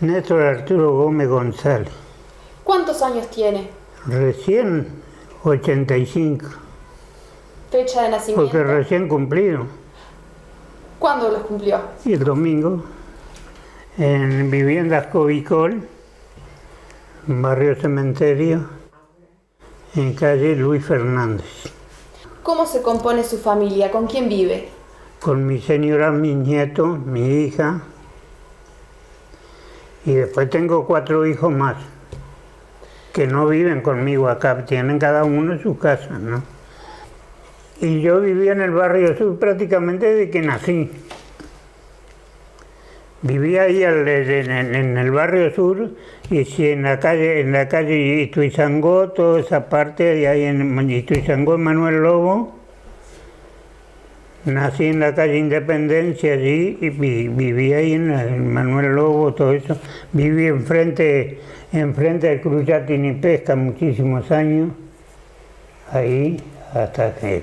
Néstor Arturo Gómez González. ¿Cuántos años tiene? Recién 85, ¿Fecha de nacimiento? porque recién cumplido. ¿Cuándo los cumplió? Y el domingo, en Viviendas Covicol, barrio Cementerio, en calle Luis Fernández. ¿Cómo se compone su familia? ¿Con quién vive? Con mi señora, mis nietos, mi hija, y después tengo 4 hijos más, que no viven conmigo acá, tienen cada uno en su casa, ¿no? Y yo vivía en el barrio sur prácticamente desde que nací. Vivía ahí en el barrio sur, y sí, en la calle Ituizangó, toda esa parte de ahí en Ituizangó, Manuel Lobo. Nací en la calle Independencia allí y viví ahí en Manuel Lobo, todo eso. Viví enfrente del Club Yatin y Pesca muchísimos años, ahí, hasta que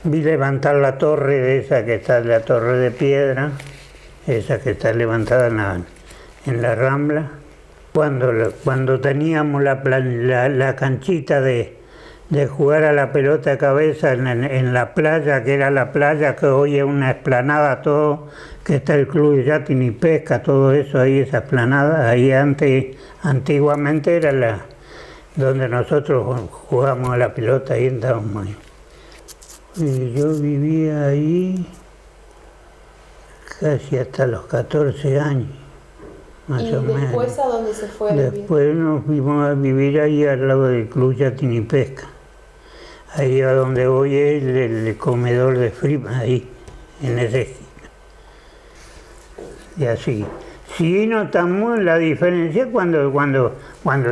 vi levantar la torre de esa que está, la torre de piedra, esa que está levantada en la Rambla. Cuando teníamos la canchita de jugar a la pelota de cabeza en la playa, que era la playa que hoy es una explanada, todo, que está el Club Yatin y Pesca, todo eso ahí, esa explanada, ahí antiguamente era donde nosotros jugábamos a la pelota, ahí estábamos ahí. Y yo vivía ahí casi hasta los 14 años, más o menos. ¿Y después a dónde se fue a vivir? Después nos fuimos a vivir ahí al lado del Club Yatin y Pesca. Ahí a donde hoy es el comedor de Frima, ahí, en ese esquina. Y así. Sí notamos la diferencia cuando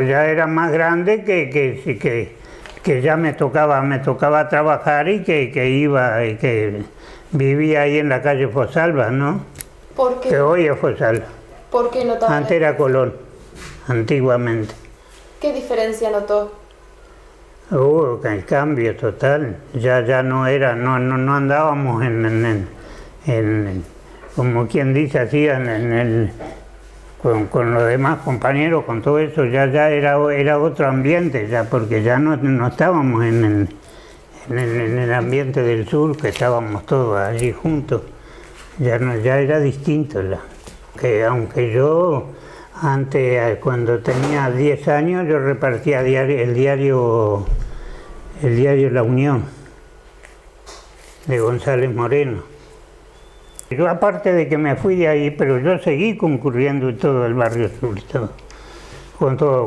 ya era más grande, que ya me tocaba trabajar y que vivía ahí en la calle Fosalva, ¿no? ¿Por qué? Que hoy es Fosalva. ¿Por qué notaba? Antes era Colón, antiguamente. ¿Qué diferencia notó? El cambio total, ya no era, no andábamos como quien dice así, con los demás compañeros, con todo eso, ya era otro ambiente, ya, porque ya no estábamos en el ambiente del sur, que estábamos todos allí juntos, ya era distinto, que aunque yo antes, cuando tenía 10 años, yo repartía el diario La Unión, de González Moreno. Yo, aparte de que me fui de ahí, pero yo seguí concurriendo en todo el barrio sur,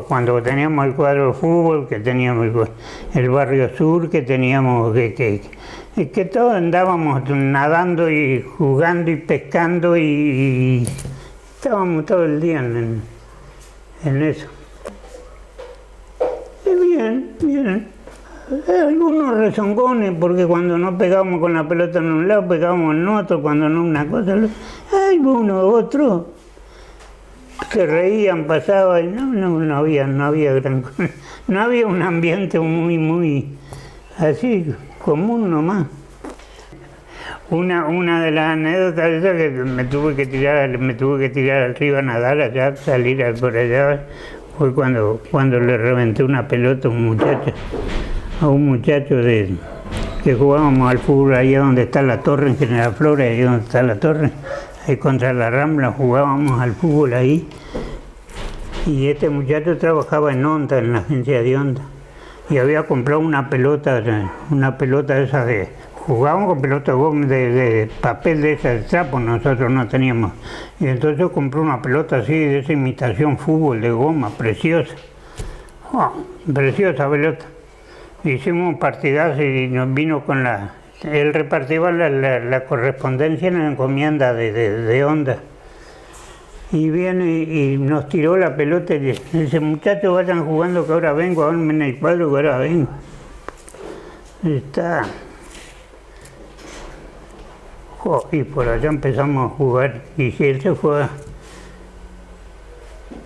cuando teníamos el cuadro de fútbol, que teníamos el barrio sur, que teníamos que todos andábamos nadando y jugando y pescando y estábamos todo el día en eso. Y bien. Algunos rezongones, porque cuando no pegábamos con la pelota en un lado, pegábamos en otro, cuando no una cosa, algunos otros se reían, pasaban, y no había gran cosa. No había un ambiente muy así, común nomás. Una de las anécdotas esas que me tuve que tirar arriba a nadar allá, salir por allá, fue cuando le reventé una pelota a un muchacho que jugábamos al fútbol ahí donde está la torre, en General Flores, ahí donde está la torre, ahí contra la Rambla jugábamos al fútbol ahí. Y este muchacho trabajaba en Honda, en la agencia de Honda, y había comprado una pelota esa jugábamos con pelota de papel de esa de trapo, nosotros no teníamos. Y entonces compró una pelota así, de esa imitación fútbol de goma, preciosa. Preciosa pelota. Hicimos un partidazo y nos vino con él repartía la correspondencia en la encomienda de Honda. Y viene y nos tiró la pelota y dice, muchachos, vayan jugando que ahora vengo, háganme en el cuadro que ahora vengo. Y por allá empezamos a jugar y él se fue.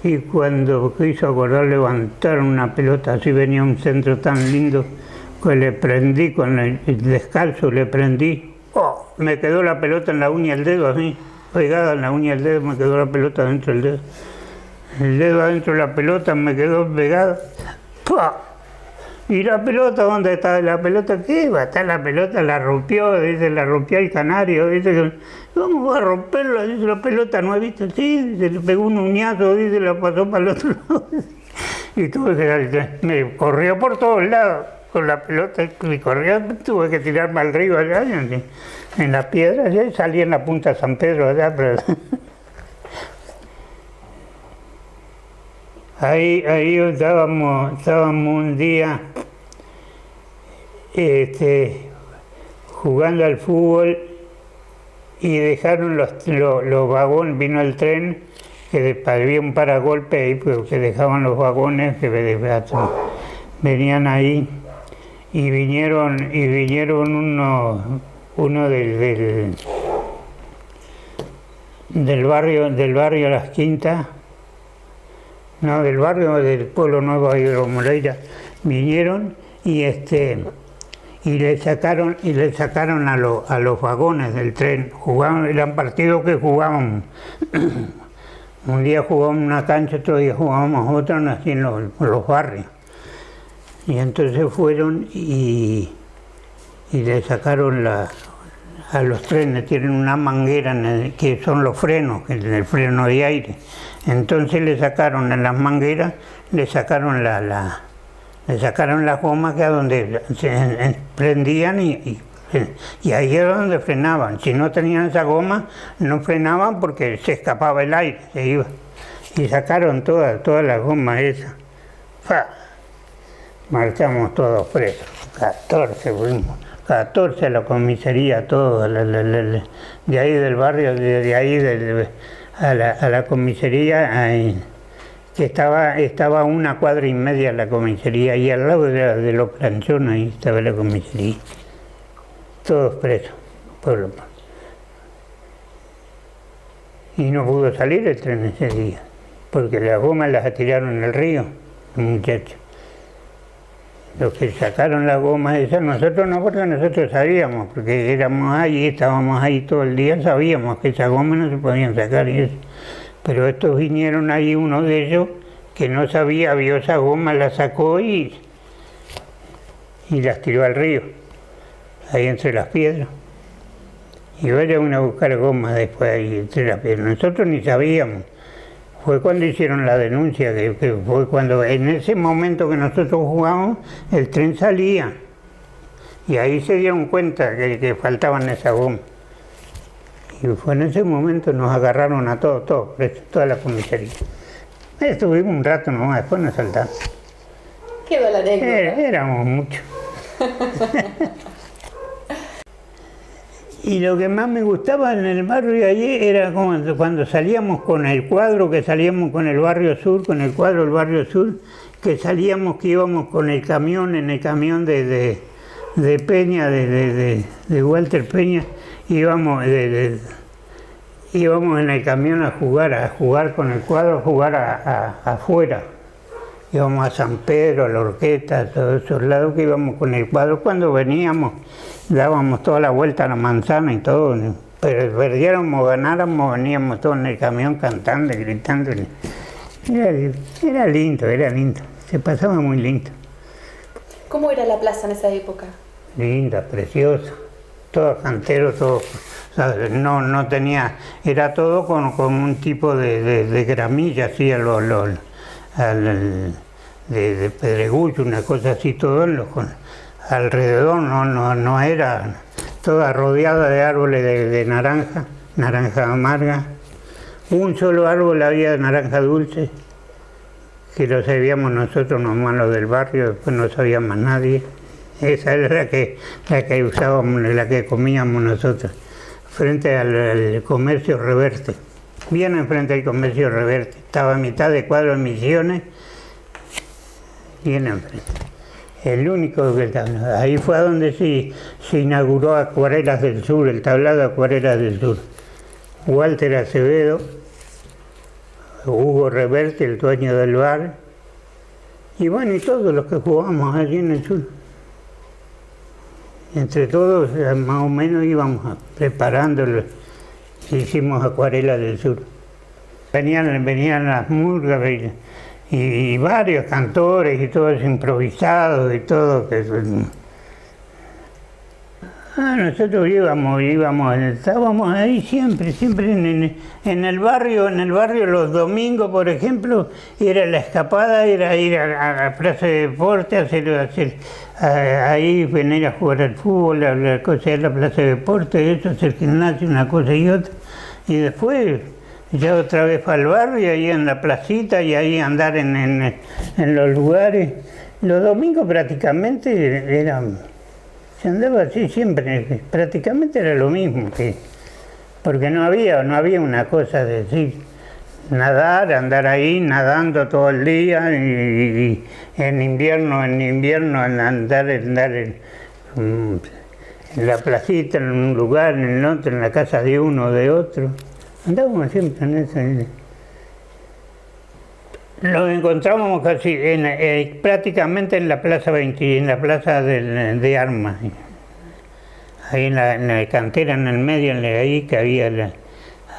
Y cuando quiso acordar levantar una pelota, así venía un centro tan lindo, que le prendí con el descalzo, le prendí. Me quedó la pelota en la uña del dedo así, pegada en la uña del dedo, me quedó la pelota dentro del dedo. el dedo adentro de la pelota me quedó pegado. ¡Pua! ¿Y la pelota dónde está? ¿La pelota qué? Va a estar la pelota, la rompió, dice, la rompió el canario, dice, ¿cómo va a romperla? Dice, la pelota no he visto, sí, dice, le pegó un uñazo, dice, la pasó para el otro lado. Y tuve que, me corrió por todos lados con la pelota, y corrió, tuve que tirarme al río allá, en la piedra, allá, y salí en la punta de San Pedro allá, pero... Ahí estábamos un día jugando al fútbol y dejaron los vagones, vino el tren, que había un paragolpe ahí, pues, que dejaban los vagones, que venían ahí, y vinieron uno del barrio Las Quintas, no, del barrio del Pueblo Nuevo de Moreira, vinieron y le sacaron a los vagones del tren. Eran partidos que jugábamos. Un día jugábamos en una cancha, otro día jugábamos otra, así en los barrios. Y entonces fueron y le sacaron a los trenes, tienen una manguera que son los frenos, el freno de aire. Entonces le sacaron en las mangueras, le sacaron las gomas que a donde se prendían y ahí era donde frenaban. Si no tenían esa goma, no frenaban porque se escapaba el aire, se iba. Y sacaron todas las gomas esas. ¡Fa! Marchamos todos presos, 14 fuimos. 14 a la comisaría, todos, de ahí del barrio, de ahí a la comisaría, que estaba a 1,5 cuadras la comisaría, y al lado de los planchones ahí estaba la comisaría. Todos presos, pueblo. Y no pudo salir el tren ese día, porque las gomas las tiraron en el río, los muchachos. Los que sacaron las gomas esas, nosotros no, porque nosotros sabíamos, porque éramos ahí, estábamos ahí todo el día, sabíamos que esas gomas no se podían sacar y eso. Pero estos vinieron ahí, uno de ellos, que no sabía, vio esas gomas, las sacó y las tiró al río, ahí entre las piedras. Y vayan a buscar gomas después ahí entre las piedras. Nosotros ni sabíamos. Fue cuando hicieron la denuncia, que fue cuando en ese momento que nosotros jugamos, el tren salía. Y ahí se dieron cuenta que faltaban esas gomas. Y fue en ese momento nos agarraron a todos, toda la comisaría. Estuvimos un rato nomás, después nos saltaron. Quedó la anécdota. Éramos muchos. Y lo que más me gustaba en el barrio allí era cuando salíamos con el cuadro, que salíamos con el barrio sur, con el cuadro del barrio sur, que íbamos con el camión, en el camión de Peña, de Walter Peña, íbamos en el camión a jugar con el cuadro, a jugar afuera. Íbamos a San Pedro, a la Orquesta, a todos esos lados que íbamos con el cuadro. Cuando veníamos, dábamos toda la vuelta a la manzana y todo. Pero perdiéramos, ganáramos, veníamos todos en el camión cantando y gritando. Era lindo, se pasaba muy lindo. ¿Cómo era la plaza en esa época? Linda, preciosa, todo cantero, todo. O sea, no tenía, era todo con un tipo de gramilla así de pedregullo, una cosa así, todo alrededor, no era toda rodeada de árboles de naranja amarga. Un solo árbol había de naranja dulce, que lo sabíamos nosotros nomás los del barrio, después no sabía más nadie. Esa era la que usábamos, la que comíamos nosotros, frente al comercio Reverte. Bien enfrente del comercio Reverte. Estaba a mitad de cuadro de Misiones, bien enfrente. El único que estaba. Ahí fue a donde se inauguró Acuarelas del Sur, el tablado Acuarelas del Sur. Walter Acevedo, Hugo Reverte, el dueño del bar, y bueno, y todos los que jugábamos allí en el sur. Entre todos, más o menos íbamos preparándolo. Hicimos Acuarelas del Sur. Venían las murgas y varios cantores y todos improvisados y todo. Nosotros estábamos ahí siempre en el barrio los domingos, por ejemplo, era la escapada, era ir a la plaza de deporte, ahí venir a jugar al fútbol, la cosa de la plaza de deporte, eso, hacer gimnasio, una cosa y otra, y después ya otra vez para el barrio, ahí en la placita, y ahí andar en los lugares. Los domingos prácticamente se andaba así siempre, prácticamente era lo mismo, porque no había una cosa de decir, andar ahí nadando todo el día, y en invierno andar en la placita, en un lugar, en el otro, en la casa de uno o de otro. Andábamos siempre en eso. Lo encontramos casi prácticamente en la plaza 20, en la plaza de Armas, ahí en la cantera, en el medio, ahí que había,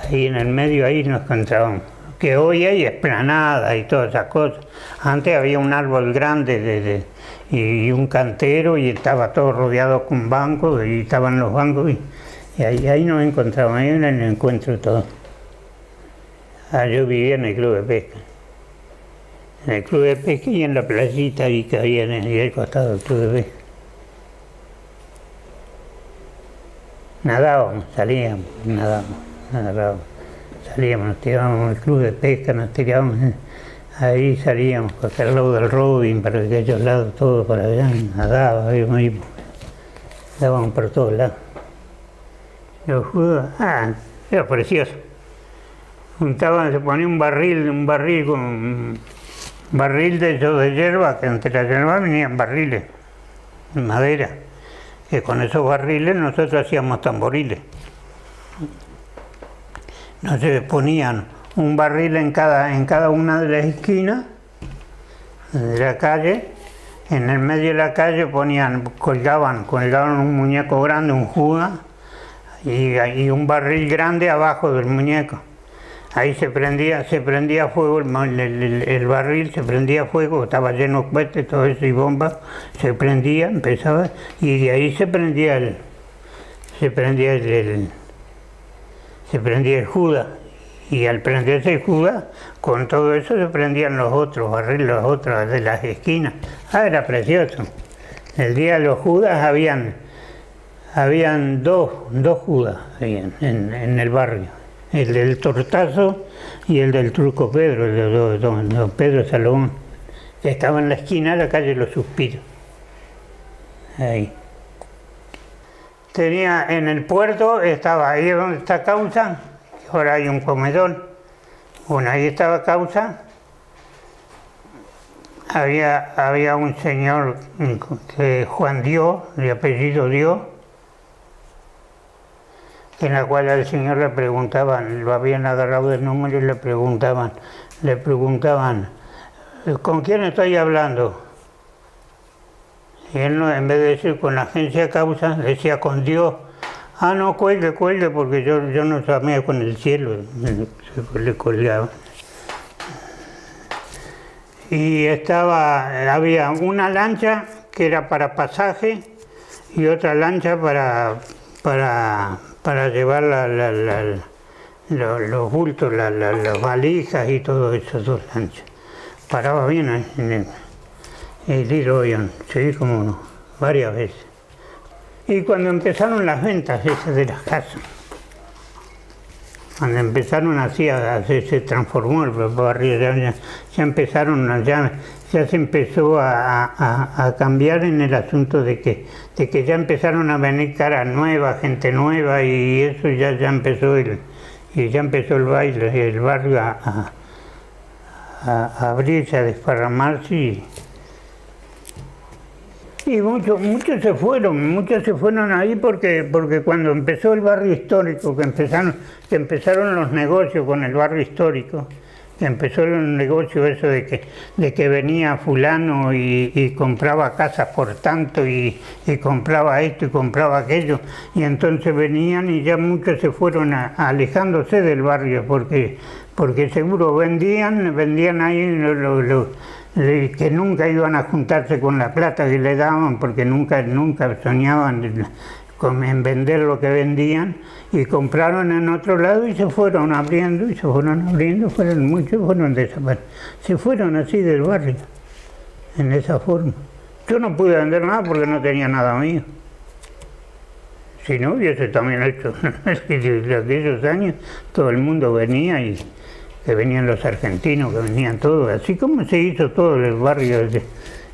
ahí en el medio, ahí nos encontrábamos. Que hoy hay esplanada y todas esas cosas. Antes había un árbol grande y un cantero, y estaba todo rodeado con bancos, y estaban los bancos, y ahí nos encontramos, ahí en el encuentro todo. Yo vivía en el club de pesca. En el club de pesca y en la playita ahí que había en el costado del club de pesca. Nadábamos, salíamos, salíamos, nos tirábamos al club de pesca, nos tirábamos, ahí salíamos para el lado del Robin, para aquellos lados, todo para allá, nadábamos, dábamos por todos lados. Los judos, era precioso. Se ponía un barril de esos de hierba, que entre las hierbas venían barriles de madera, que con esos barriles nosotros hacíamos tamboriles. Entonces ponían un barril en cada una de las esquinas de la calle. En el medio de la calle colgaban un muñeco grande, un Judas, y un barril grande abajo del muñeco. Ahí se prendía fuego, el barril se prendía fuego, estaba lleno de cohetes, todo eso, y bombas, se prendía, empezaba, y de ahí se prendía el Judas, y al prenderse el Judas, con todo eso se prendían los otros barriles, los otros de las esquinas. Era precioso. El día de los Judas habían dos Judas en el barrio. El del Tortazo y el del Turco Pedro, el de don Pedro Salomón, que estaba en la esquina de la calle Los Suspiros. Ahí. Tenía en el puerto, estaba ahí donde está Causa, ahora hay un comedor. Bueno, ahí estaba Causa. Había un señor que Juan Dios, de apellido Dios, en la cual al señor le preguntaban, lo habían agarrado del número y le preguntaban, ¿con quién estoy hablando? Y él, no, en vez de decir con la agencia Causa, decía con Dios. No, cuelgue, porque yo no sabía con el cielo, le colgaba. Y había una lancha que era para pasaje y otra lancha para llevar los bultos, las valijas y todo eso, dos lanchas. Paraba bien en el hidroavión, sí, como no, varias veces. Y cuando empezaron las ventas esas de las casas, cuando empezaron así se transformó el barrio, ya empezaron, ya se empezó a cambiar en el asunto de que ya empezaron a venir caras nuevas, gente nueva, y eso ya empezó el baile, el barrio a abrirse, a desparramarse, y muchos se fueron ahí porque cuando empezó el barrio histórico, que empezaron los negocios con el barrio histórico, que empezó el negocio eso de que venía fulano y compraba casas por tanto y compraba esto y compraba aquello, y entonces venían y ya muchos se fueron alejándose del barrio porque porque seguro vendían ahí que nunca iban a juntarse con la plata que le daban, porque nunca soñaban en vender lo que vendían, y compraron en otro lado y se fueron abriendo, muchos fueron desapareciendo, se fueron así del barrio, en esa forma. Yo no pude vender nada porque no tenía nada mío. Si no hubiese también hecho, de aquellos años todo el mundo venía, y que venían los argentinos, que venían todos, así como se hizo todo el barrio,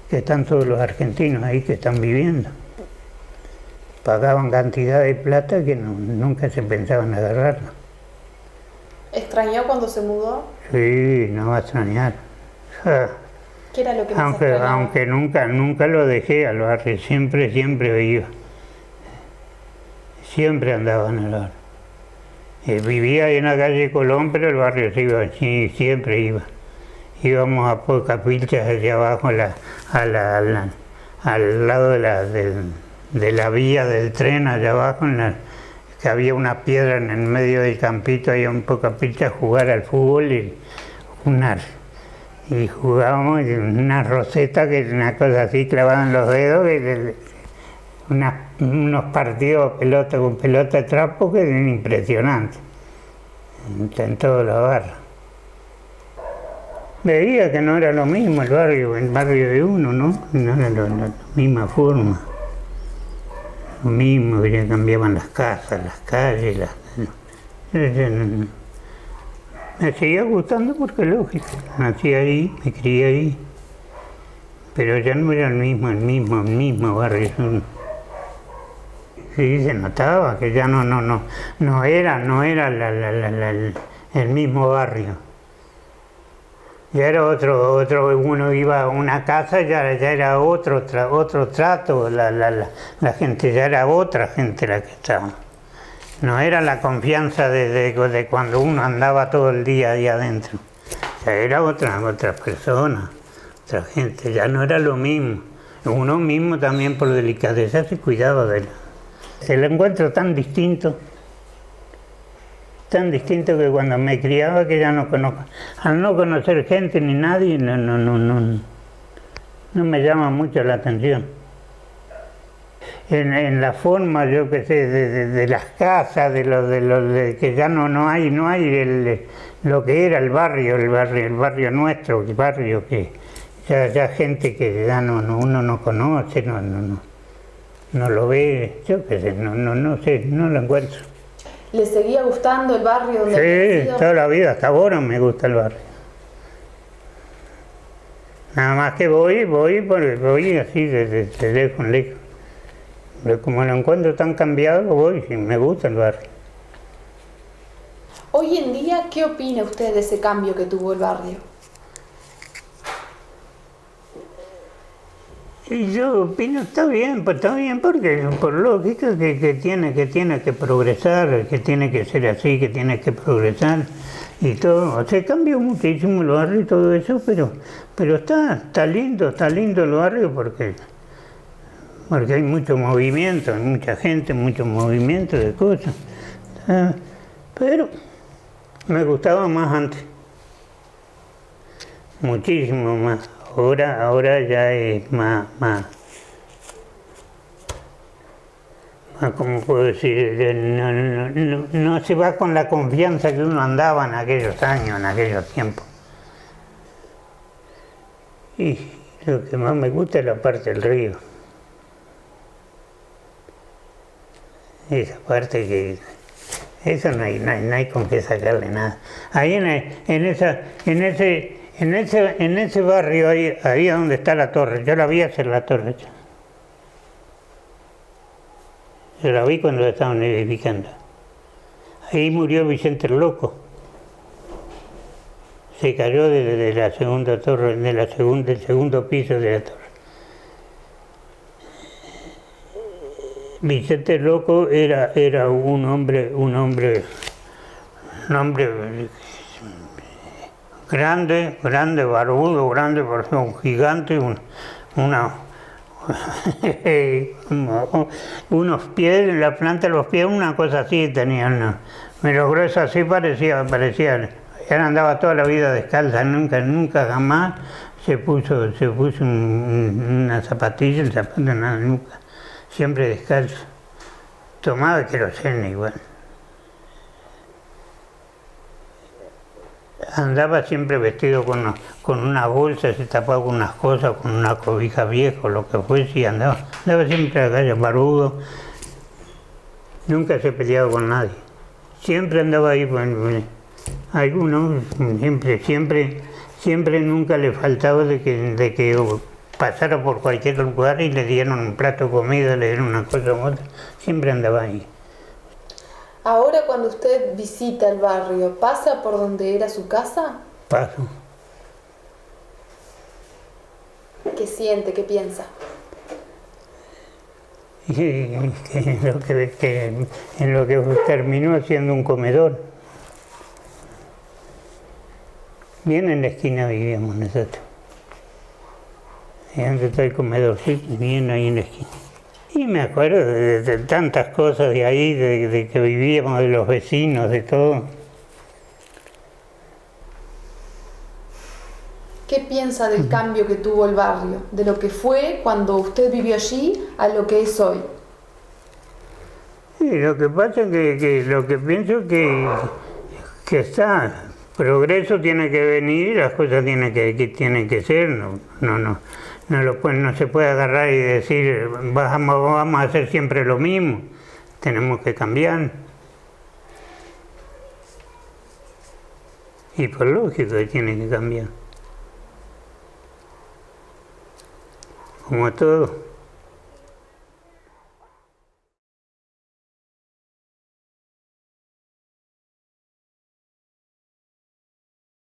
que están todos los argentinos ahí que están viviendo. Pagaban cantidad de plata que nunca se pensaban agarrarla. ¿Extrañó cuando se mudó? Sí, no va a extrañar. ¿Qué era lo que más extrañaba? Aunque nunca lo dejé al barrio, siempre iba. Siempre andaba en el barrio. Vivía ahí en la calle Colón, pero el barrio se iba, sí, siempre iba. Íbamos a Pocapilchas hacia abajo, al lado de la vía del tren, allá abajo, que había una piedra en el medio del campito, ahí en Pocapilchas, jugar al fútbol y jugábamos una roseta, que es una cosa así clavada en los dedos, unos partidos con pelota de trapo que eran impresionantes, en todos los barrios. Veía que no era lo mismo el barrio de uno, ¿no? No era la misma forma. Lo mismo, que ya cambiaban las casas, las calles, me seguía gustando porque lógico, nací ahí, me crié ahí, pero ya no era el mismo barrio. Sí, se notaba que ya no era el mismo barrio. Ya era otro, uno iba a una casa, ya era otro trato, la gente ya era otra gente la que estaba. No era la confianza de cuando uno andaba todo el día ahí adentro. Ya era otra persona, otra gente, ya no era lo mismo. Uno mismo también por delicadeza se cuidaba de él. Se lo encuentro tan distinto que cuando me criaba, que ya no conozco. Al no conocer gente ni nadie, no me llama mucho la atención. En la forma, yo qué sé, de las casas, que ya no hay lo que era el barrio nuestro, el barrio que ya gente que ya uno no conoce, no lo ve, yo qué sé, no sé, no lo encuentro. ¿Le seguía gustando el barrio donde había Sí, nacido? toda la vida, hasta ahora me gusta el barrio. Nada más que voy así de lejos en lejos. Pero como lo encuentro tan cambiado, voy y me gusta el barrio. Hoy en día, ¿qué opina usted de ese cambio que tuvo el barrio? Y yo opino, está bien porque por lógica que tiene que progresar, que tiene que ser así, que tiene que progresar y todo. Se cambió muchísimo el barrio y todo eso, pero está lindo el barrio porque hay mucho movimiento, hay mucha gente, mucho movimiento de cosas. Pero me gustaba más antes, muchísimo más. Ahora ya es más, ¿cómo puedo decir? No se va con la confianza que uno andaba en aquellos años, en aquellos tiempos. Y lo que más me gusta es la parte del río. Esa parte que... Eso no hay con qué sacarle nada. Ahí en ese barrio, ahí donde está la torre, yo la vi hacer la torre. Yo la vi cuando la estaban edificando. Ahí murió Vicente el Loco. Se cayó de la segunda torre, del segundo piso de la torre. Vicente el Loco era un hombre grande, barbudo, parecía un gigante, unos pies, la planta de los pies, una cosa así tenían, pero grueso así parecía Ella andaba toda la vida descalza, nunca jamás se puso una zapatilla, el zapato, nada, nunca. Siempre descalzo. Tomaba queroseno igual. Andaba siempre vestido con una bolsa, se tapaba con unas cosas, con una cobija vieja o lo que fuese, y andaba siempre a la calle, barudo. Nunca se peleaba con nadie. Siempre andaba ahí, algunos, siempre nunca le faltaba de que pasara por cualquier lugar y le dieron un plato de comida, le dieron una cosa u otra. Siempre andaba ahí. Ahora cuando usted visita el barrio, ¿pasa por donde era su casa? Paso. ¿Qué siente? ¿Qué piensa? Y en lo que terminó siendo un comedor. Bien en la esquina vivíamos nosotros. Y antes está el comedor, sí, bien ahí en la esquina. Y me acuerdo de tantas cosas de ahí, de que vivíamos, de los vecinos, de todo. ¿Qué piensa del cambio que tuvo el barrio? De lo que fue cuando usted vivió allí a lo que es hoy. Y lo que pasa es que lo que pienso que está, progreso tiene que venir, las cosas tienen que ser, no se puede agarrar y decir vamos a hacer siempre lo mismo, tenemos que cambiar. Y por lógico que tiene que cambiar. Como todo.